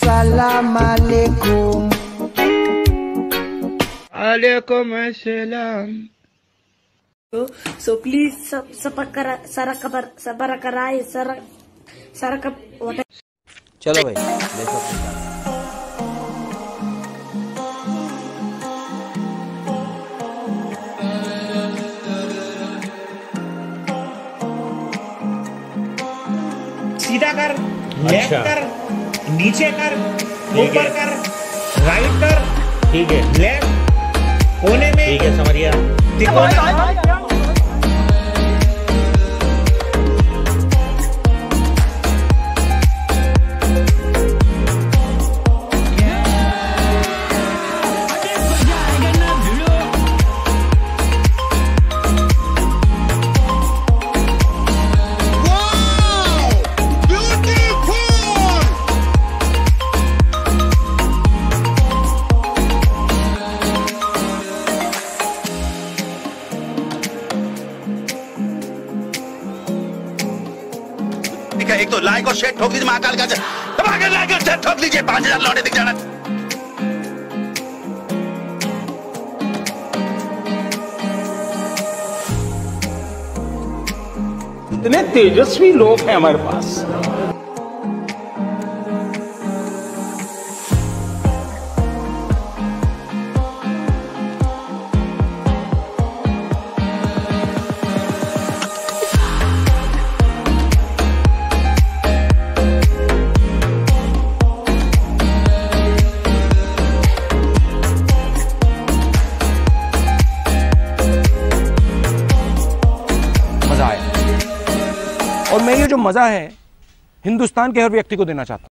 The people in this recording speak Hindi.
अस्सलाम वालेकुम। वालेकुम अस्सलाम। So please सबर कराए चलो भाई देखो सीधा कर, लेफ्ट कर, नीचे कर, ऊपर कर, राइट कर, ठीक है, लेफ्ट कोने में, ठीक है, समझ गया। तिकोना एक तो लाइक और शेयर ठोक दीजिए, महाकाल का धमाके लाइक और शेयर ठोक लीजिए, 5000 लौटे दिख जाना। इतने तेजस्वी लोग हैं हमारे पास। और मैं ये जो मजा है हिंदुस्तान के हर व्यक्ति को देना चाहता हूं।